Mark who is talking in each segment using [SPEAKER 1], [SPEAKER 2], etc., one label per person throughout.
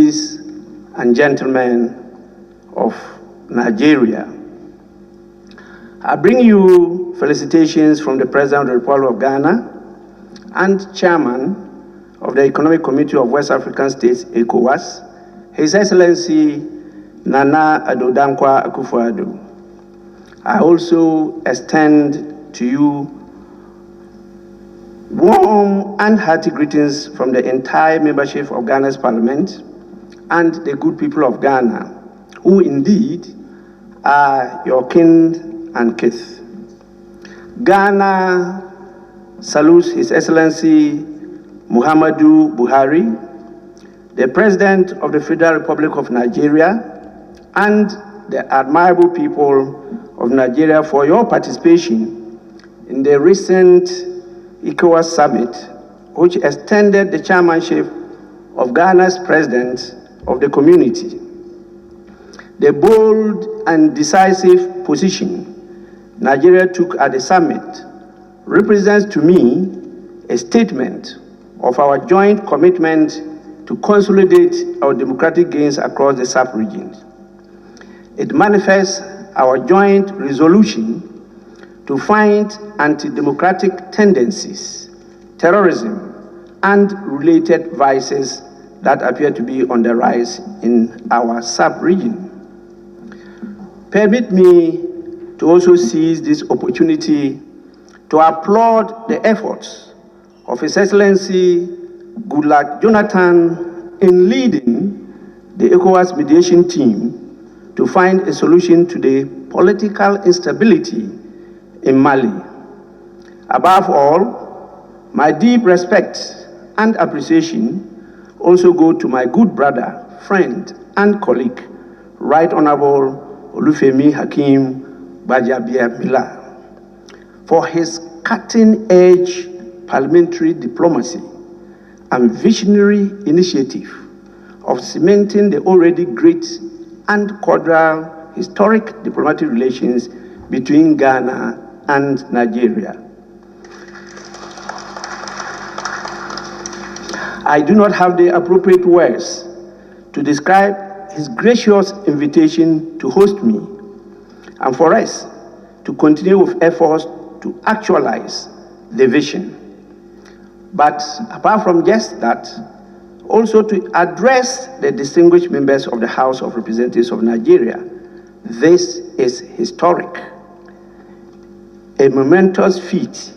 [SPEAKER 1] ladies and gentlemen of Nigeria. I bring you felicitations from the President of the Republic of Ghana and Chairman of the Economic Committee of West African States, ECOWAS, His Excellency Nana Addo Dankwa Akufo-Addo. I also extend to you warm and hearty greetings from the entire membership of Ghana's Parliament and the good people of Ghana, who indeed are your kin and kith. Ghana salutes His Excellency Muhammadu Buhari, the President of the Federal Republic of Nigeria, and the admirable people of Nigeria for your participation in the recent ECOWAS summit, which extended the chairmanship of Ghana's President of the community. The bold and decisive position Nigeria took at the summit represents to me a statement of our joint commitment to consolidate our democratic gains across the sub-region. It manifests our joint resolution to fight anti-democratic tendencies, terrorism, and related vices that appear to be on the rise in our sub-region. Permit me to also seize this opportunity to applaud the efforts of His Excellency Goodluck Jonathan in leading the ECOWAS mediation team to find a solution to the political instability in Mali. Above all, my deep respect and appreciation also go to my good brother, friend, and colleague, Right Honorable Olufemi Hakeem Gbajabiamila, for his cutting-edge parliamentary diplomacy and visionary initiative of cementing the already great and cordial historic diplomatic relations between Ghana and Nigeria. I do not have the appropriate words to describe his gracious invitation to host me and for us to continue with efforts to actualize the vision. But apart from just that, also to address the distinguished members of the House of Representatives of Nigeria. This is historic, a momentous feat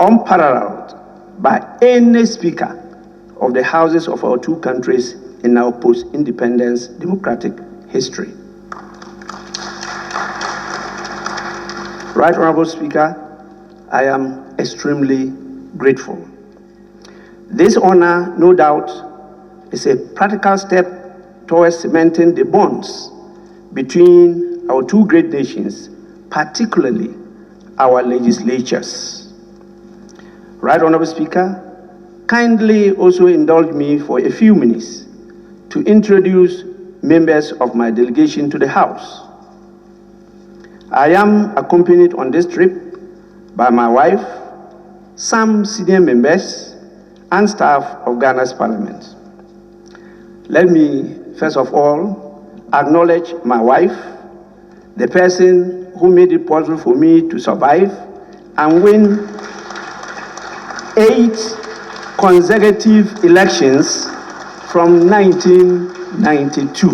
[SPEAKER 1] unparalleled by any speaker of the houses of our two countries in our post-independence democratic history. Right Honorable Speaker, I am extremely grateful. This honor, no doubt, is a practical step towards cementing the bonds between our two great nations, particularly our legislatures. Right Honorable Speaker, kindly also indulge me for a few minutes to introduce members of my delegation to the House. I am accompanied on this trip by my wife, some senior members, and staff of Ghana's Parliament. Let me, first of all, acknowledge my wife, the person who made it possible for me to survive and win 8 consecutive elections from 1992.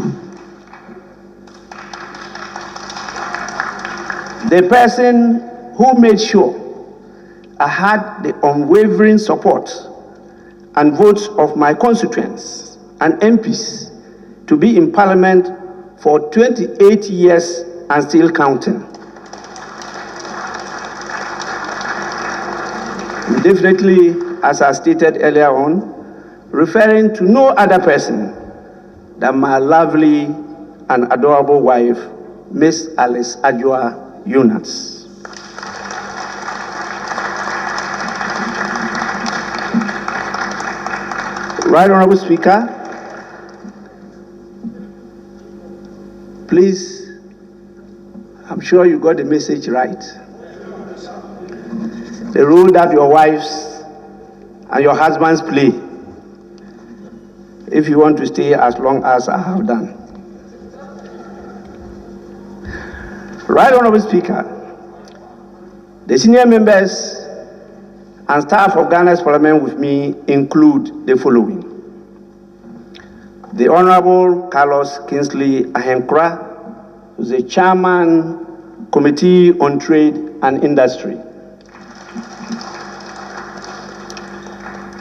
[SPEAKER 1] The person who made sure I had the unwavering support and votes of my constituents and MPs to be in Parliament for 28 years and still counting. Definitely, as I stated earlier on, referring to no other person than my lovely and adorable wife, Miss Alice Adjoa Yunus. Right Honorable Speaker, please, I'm sure you got the message right. The role that your wives and your husbands play if you want to stay as long as I have done. Right Honorable Speaker, the senior members and staff of Ghana's Parliament with me include the following: the Honorable Carlos Kingsley Ahenkra, who's the Chairman, Committee on Trade and Industry.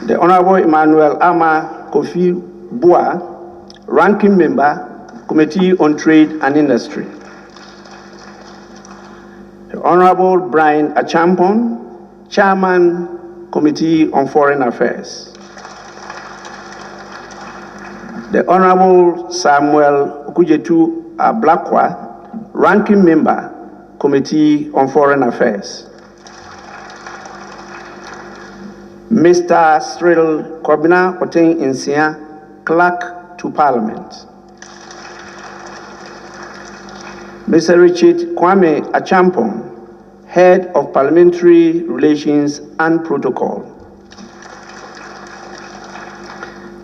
[SPEAKER 1] The Honorable Emmanuel Ama Kofi Bua, Ranking Member, Committee on Trade and Industry. The Honorable Brian Achampon, Chairman, Committee on Foreign Affairs. The Honorable Samuel Okujetu Ablakwa, Ranking Member, Committee on Foreign Affairs. Mr. Cyril Kobina Oteng Insia, Clerk to Parliament. Mr. Richard Kwame Achampong, Head of Parliamentary Relations and Protocol.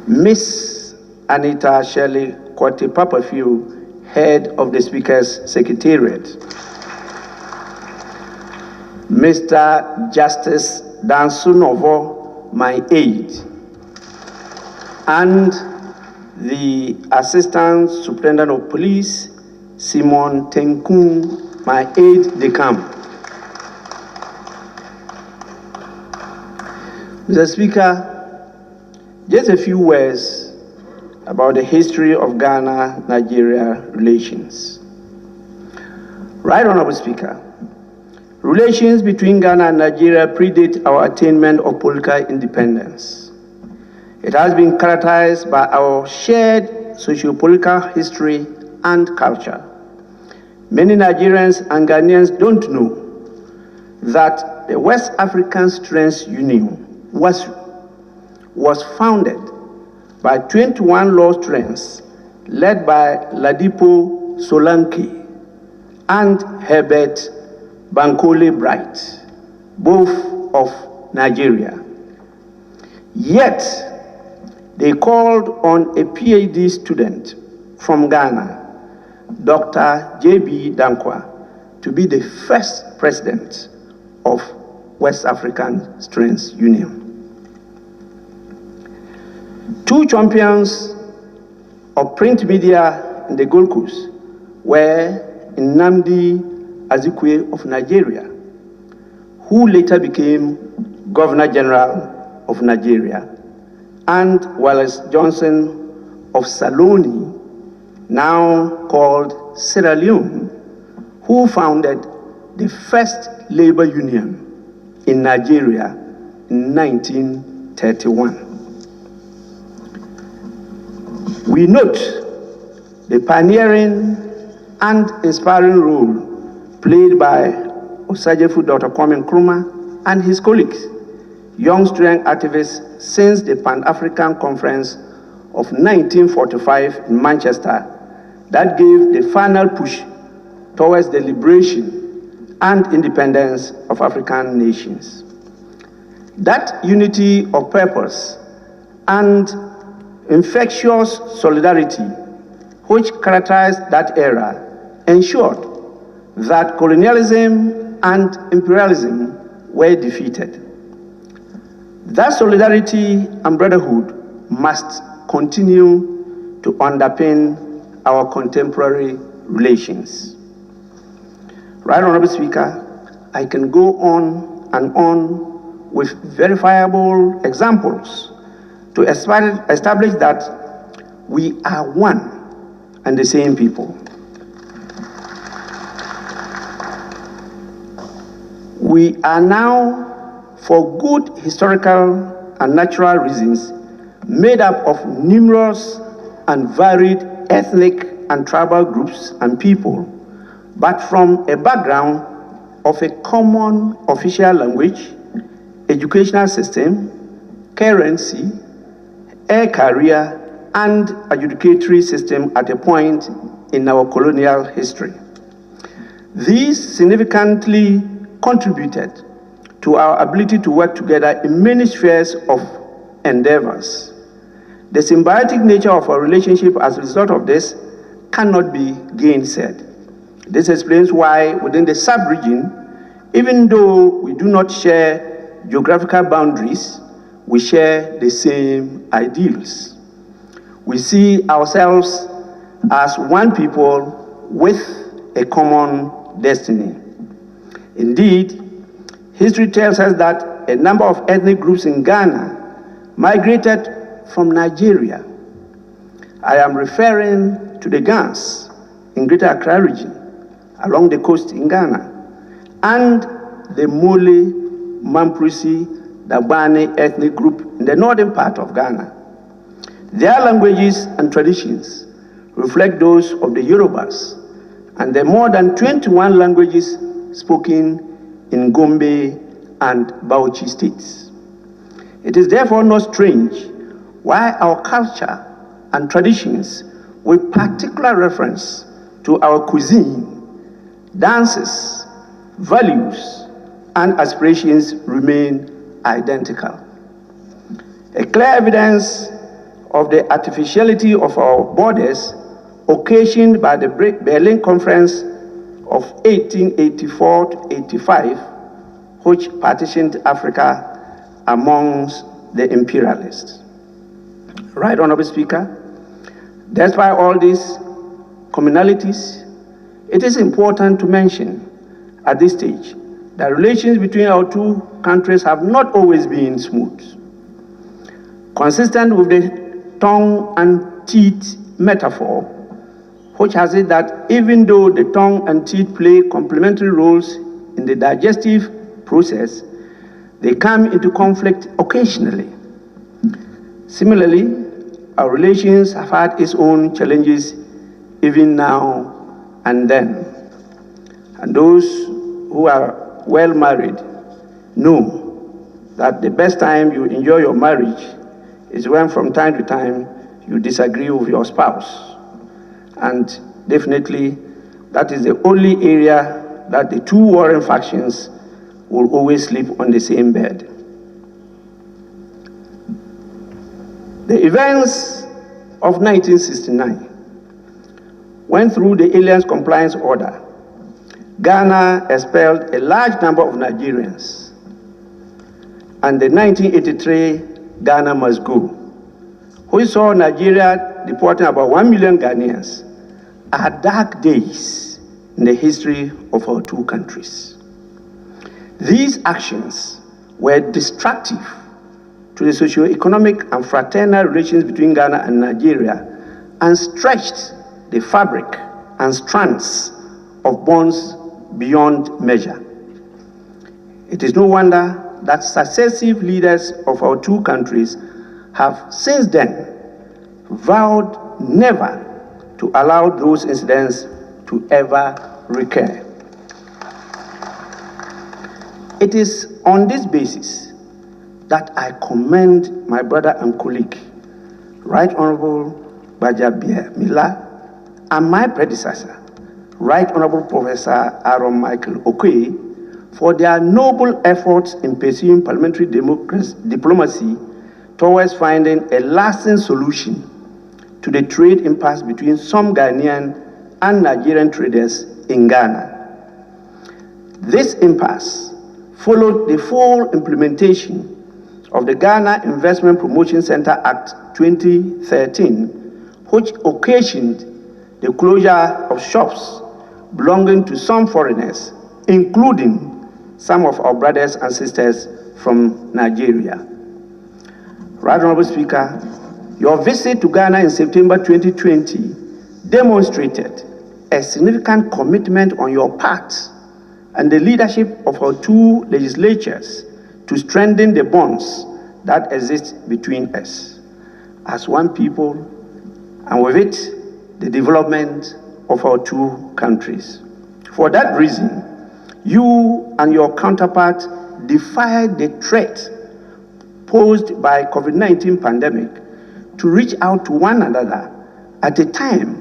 [SPEAKER 1] Ms. Anita Shelley Kwate Papafiu, Head of the Speaker's Secretariat. Mr. Justice Dansunovo, my aide, and the Assistant Superintendent of Police, Simon Tenkun, my aide-de-camp. Mr. Speaker, just a few words about the history of Ghana-Nigeria relations. Right Honorable Speaker, relations between Ghana and Nigeria predate our attainment of political independence. It has been characterized by our shared socio-political history and culture. Many Nigerians and Ghanaians don't know that the West African Strengths Union was founded by 21 law strengths led by Ladipo Solanke and Herbert Bankole Bright, both of Nigeria. Yet, they called on a PhD student from Ghana, Dr. J.B. Dankwa, to be the first president of West African Strengths Union. Two champions of print media in the Gold Coast were Nnamdi Azikiwe of Nigeria, who later became Governor General of Nigeria, and Wallace Johnson of Saloni, now called Sierra Leone, who founded the first labor union in Nigeria in 1931. We note the pioneering and inspiring role played by Osagyefo Dr. Kwame Nkrumah and his colleagues, young student activists since the Pan-African Conference of 1945 in Manchester that gave the final push towards the liberation and independence of African nations. That unity of purpose and infectious solidarity which characterized that era ensured that colonialism and imperialism were defeated. That solidarity and brotherhood must continue to underpin our contemporary relations. Right Honorable Speaker, I can go on and on with verifiable examples to establish that we are one and the same people. We are now, for good historical and natural reasons, made up of numerous and varied ethnic and tribal groups and people, but from a background of a common official language, educational system, currency, a career, and adjudicatory system at a point in our colonial history. These significantly contributed to our ability to work together in many spheres of endeavors. The symbiotic nature of our relationship as a result of this cannot be gainsaid. This explains why within the sub-region, even though we do not share geographical boundaries, we share the same ideals. We see ourselves as one people with a common destiny. Indeed, history tells us that a number of ethnic groups in Ghana migrated from Nigeria. I am referring to the Gans in Greater Accra region, along the coast in Ghana, and the Mole, Mamprisi, Dagbani ethnic group in the northern part of Ghana. Their languages and traditions reflect those of the Yorubas and the more than 21 languages spoken in Gombe and Bauchi states. It is therefore not strange why our culture and traditions, with particular reference to our cuisine, dances, values, and aspirations remain identical. A clear evidence of the artificiality of our borders occasioned by the Berlin Conference of 1884-85, which partitioned Africa amongst the imperialists. Right, Honorable Speaker, despite all these commonalities, it is important to mention at this stage that relations between our two countries have not always been smooth. Consistent with the tongue and teeth metaphor, which has it that even though the tongue and teeth play complementary roles in the digestive process, they come into conflict occasionally. Similarly, our relations have had its own challenges even now and then. And those who are well married know that the best time you enjoy your marriage is when from time to time you disagree with your spouse. And definitely that is the only area that the two warring factions will always sleep on the same bed. The events of 1969 went through the Aliens Compliance Order. Ghana expelled a large number of Nigerians. And the 1983 Ghana Must Go, which saw Nigeria deporting about 1 million Ghanaians, are dark days in the history of our two countries. These actions were destructive to the socio-economic and fraternal relations between Ghana and Nigeria and stretched the fabric and strands of bonds beyond measure. It is no wonder that successive leaders of our two countries have since then vowed never to allow those incidents to ever recur. It is on this basis that I commend my brother and colleague, Right Honorable Bajabia Mila, and my predecessor, Right Honorable Professor Aaron Michael Okoye, for their noble efforts in pursuing parliamentary diplomacy towards finding a lasting solution to the trade impasse between some Ghanaian and Nigerian traders in Ghana. This impasse followed the full implementation of the Ghana Investment Promotion Center Act 2013, which occasioned the closure of shops belonging to some foreigners, including some of our brothers and sisters from Nigeria. Right Honorable Speaker, your visit to Ghana in September 2020 demonstrated a significant commitment on your part and the leadership of our two legislatures to strengthen the bonds that exist between us as one people, and with it, the development of our two countries. For that reason, you and your counterpart defied the threat posed by COVID-19 pandemic to reach out to one another at a time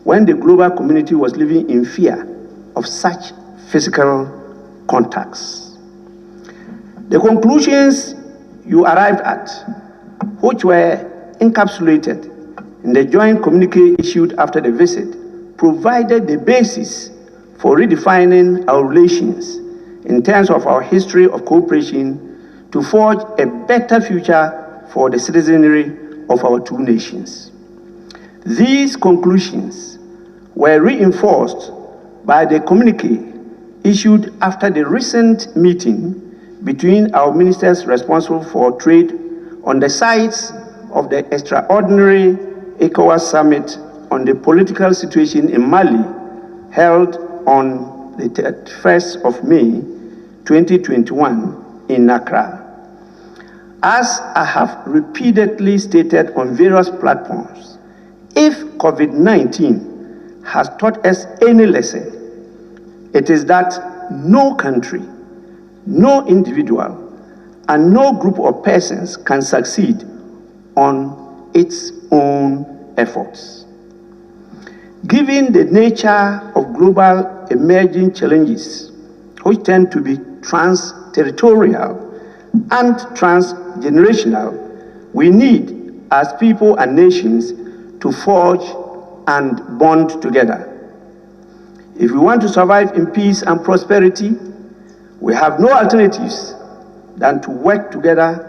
[SPEAKER 1] when the global community was living in fear of such physical contacts. The conclusions you arrived at, which were encapsulated in the joint communique issued after the visit provided the basis for redefining our relations in terms of our history of cooperation to forge a better future for the citizenry of our two nations. These conclusions were reinforced by the communique issued after the recent meeting between our ministers responsible for trade on the sides of the extraordinary ECOWAS summit on the political situation in Mali, held on the 31st of May 2021 in Accra. As I have repeatedly stated on various platforms, if COVID-19 has taught us any lesson, it is that no country, no individual, and no group of persons can succeed on its own efforts. Given the nature of global emerging challenges, which tend to be trans-territorial and transgenerational, we need, as people and nations, to forge and bond together. If we want to survive in peace and prosperity, we have no alternatives than to work together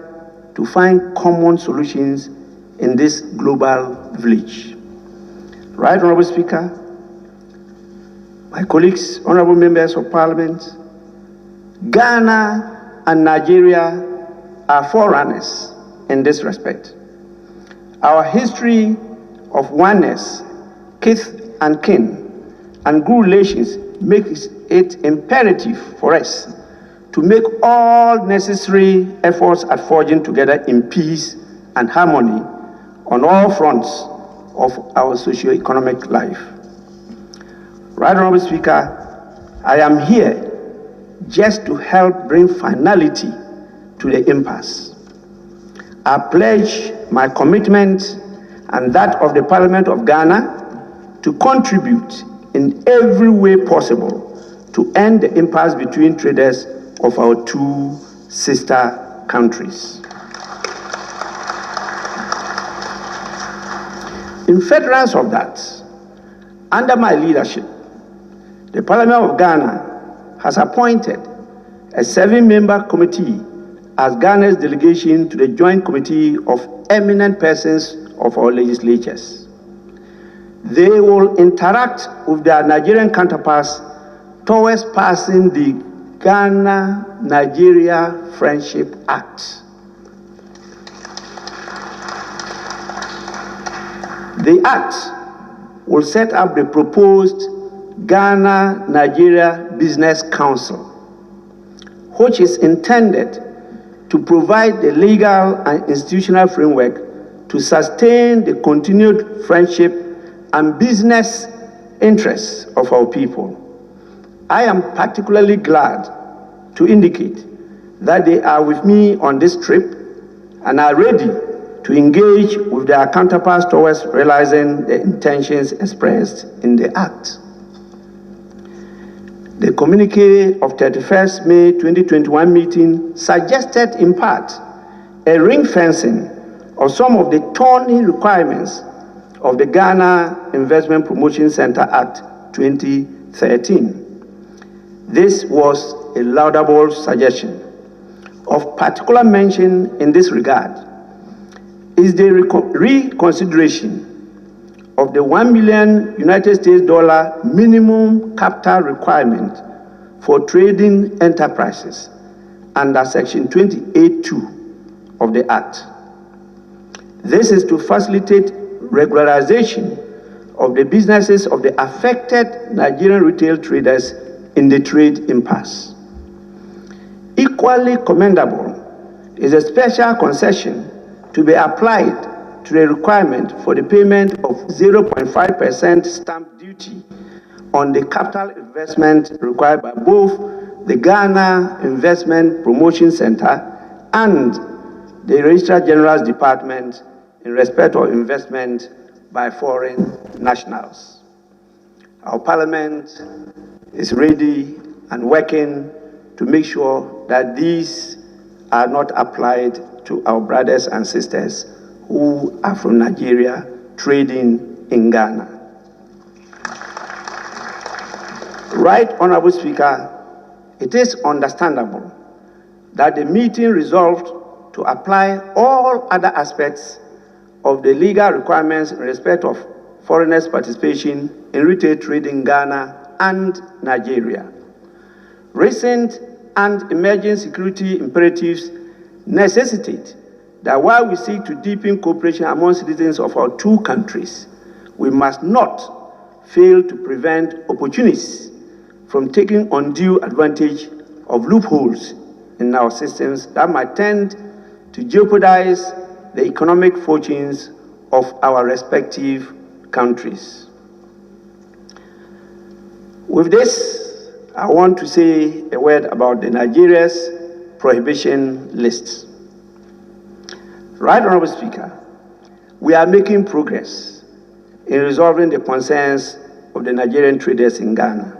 [SPEAKER 1] to find common solutions in this global village. Right, Honorable Speaker, my colleagues, honorable members of Parliament, Ghana and Nigeria are forerunners in this respect. Our history of oneness, kith and kin, and good relations makes it imperative for us to make all necessary efforts at forging together in peace and harmony on all fronts of our socio-economic life. Right, Honorable Speaker, I am here just to help bring finality to the impasse. I pledge my commitment and that of the Parliament of Ghana to contribute in every way possible to end the impasse between traders of our two sister countries. In furtherance of that, under my leadership, the Parliament of Ghana has appointed a 7-member committee as Ghana's delegation to the Joint Committee of Eminent Persons of our legislatures. They will interact with their Nigerian counterparts towards passing the Ghana-Nigeria Friendship Act. The act will set up the proposed Ghana-Nigeria Business Council, which is intended to provide the legal and institutional framework to sustain the continued friendship and business interests of our people. I am particularly glad to indicate that they are with me on this trip and are ready to engage with their counterparts towards realizing the intentions expressed in the Act. The communique of 31st May 2021 meeting suggested in part a ring fencing of some of the thorny requirements of the Ghana Investment Promotion Center Act 2013. This was a laudable suggestion. Of particular mention in this regard is the reconsideration of the $1 million United States minimum capital requirement for trading enterprises under Section 28(2) of the Act. This is to facilitate regularization of the businesses of the affected Nigerian retail traders in the trade impasse. Equally commendable is a special concession to be applied to the requirement for the payment of 0.5% stamp duty on the capital investment required by both the Ghana Investment Promotion Center and the Registrar General's Department in respect of investment by foreign nationals. Our Parliament is ready and working to make sure that these are not applied to our brothers and sisters who are from Nigeria trading in Ghana. Right Honorable Speaker, it is understandable that the meeting resolved to apply all other aspects of the legal requirements in respect of foreigners' participation in retail trade in Ghana and Nigeria. Recent and emerging security imperatives necessitate that while we seek to deepen cooperation among citizens of our two countries, we must not fail to prevent opportunists from taking undue advantage of loopholes in our systems that might tend to jeopardize the economic fortunes of our respective countries. With this, I want to say a word about the Nigeria's prohibition list. Right Honorable Speaker, we are making progress in resolving the concerns of the Nigerian traders in Ghana.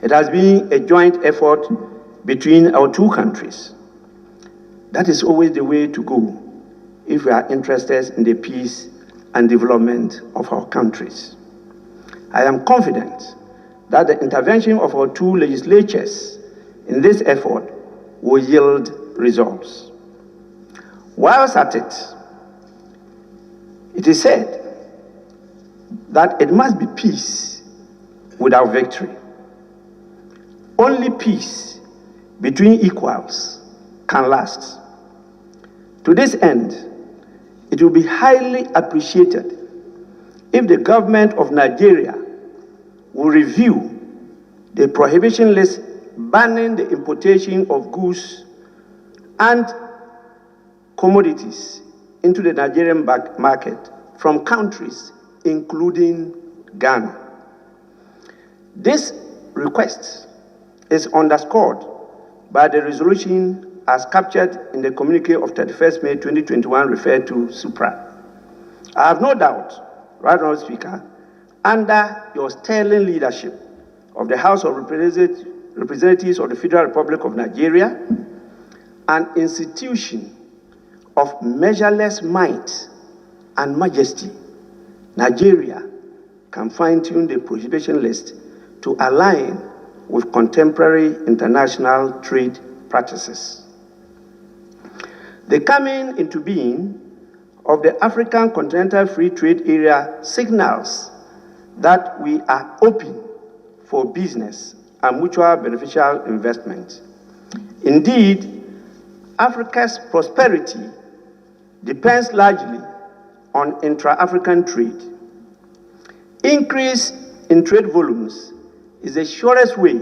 [SPEAKER 1] It has been a joint effort between our two countries. That is always the way to go if we are interested in the peace and development of our countries. I am confident that the intervention of our two legislatures in this effort will yield results. Whilst at it, it is said that it must be peace without victory. Only peace between equals can last. To this end, it will be highly appreciated if the government of Nigeria will review the prohibition list banning the importation of goods and commodities into the Nigerian market from countries including Ghana. This request is underscored by the resolution as captured in the communique of 31st May 2021 referred to supra. I have no doubt, Right Honourable Speaker, under your sterling leadership of the House of Representatives of the Federal Republic of Nigeria, an institution of measureless might and majesty, Nigeria can fine-tune the prohibition list to align with contemporary international trade practices. The coming into being of the African Continental Free Trade Area signals that we are open for business and mutual beneficial investment. Indeed, Africa's prosperity depends largely on intra-African trade. Increase in trade volumes is the surest way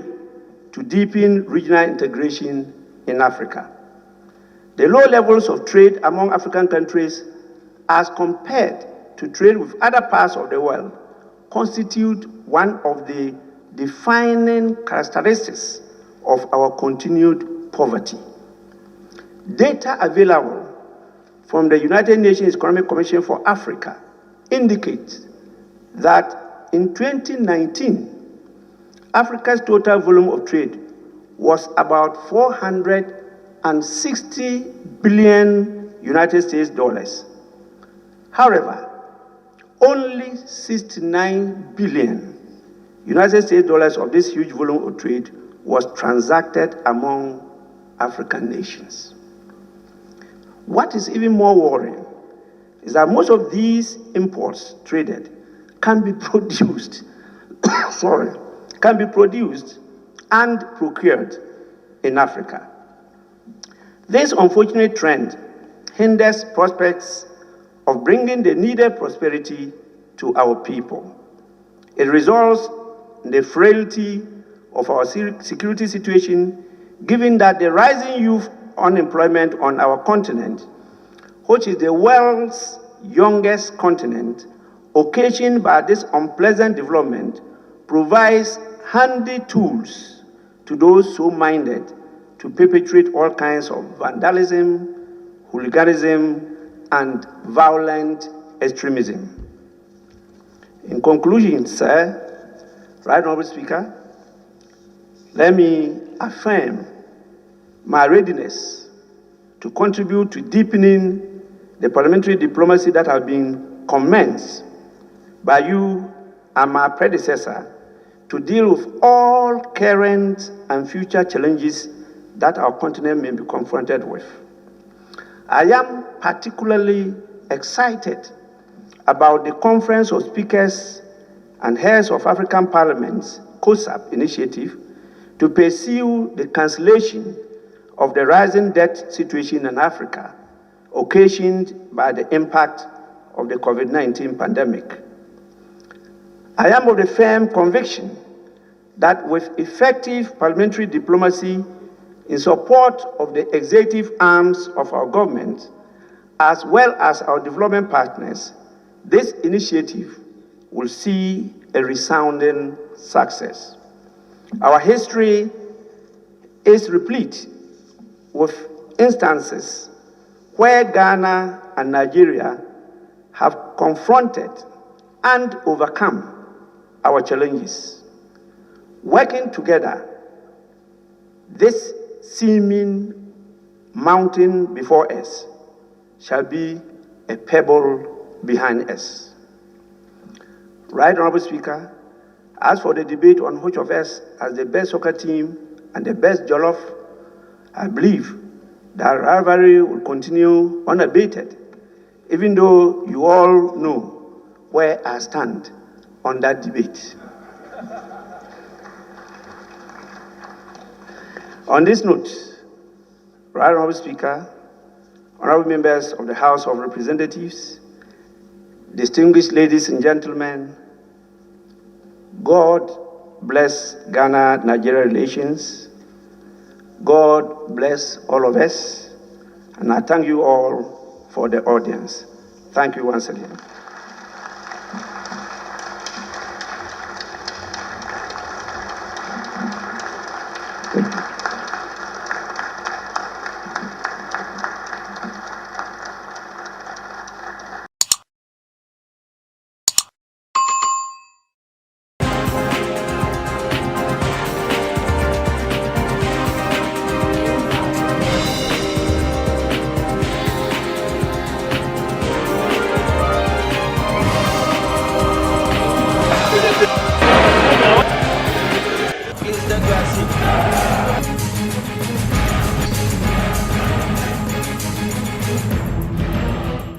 [SPEAKER 1] to deepen regional integration in Africa. The low levels of trade among African countries as compared to trade with other parts of the world constitute one of the defining characteristics of our continued poverty. Data available from the United Nations Economic Commission for Africa indicates that in 2019, Africa's total volume of trade was about 460 billion United States dollars. However, only 69 billion United States dollars of this huge volume of trade was transacted among African nations. What is even more worrying is that most of these imports traded can be produced, and procured in Africa. This unfortunate trend hinders prospects of bringing the needed prosperity to our people. It results in the frailty of our security situation, given that the rising youth unemployment on our continent, which is the world's youngest continent, occasioned by this unpleasant development, provides handy tools to those so minded to perpetrate all kinds of vandalism, hooliganism, and violent extremism. In conclusion, sir, Right Honourable Speaker, let me affirm my readiness to contribute to deepening the parliamentary diplomacy that has been commenced by you and my predecessor to deal with all current and future challenges that our continent may be confronted with. I am particularly excited about the Conference of Speakers and Heads of African Parliaments, COSAP initiative, to pursue the cancellation of the rising debt situation in Africa, occasioned by the impact of the COVID-19 pandemic. I am of the firm conviction that with effective parliamentary diplomacy in support of the executive arms of our government, as well as our development partners, this initiative will see a resounding success. Our history is replete with instances where Ghana and Nigeria have confronted and overcome our challenges. Working together, this seeming mountain before us shall be a pebble behind us. Right, Honorable Speaker, as for the debate on which of us has the best soccer team and the best jollof, I believe that rivalry will continue unabated, even though you all know where I stand on that debate. On this note, Right Honorable Speaker, honorable members of the House of Representatives, distinguished ladies and gentlemen, God bless Ghana-Nigeria relations. God bless all of us. And I thank you all for the audience. Thank you once again.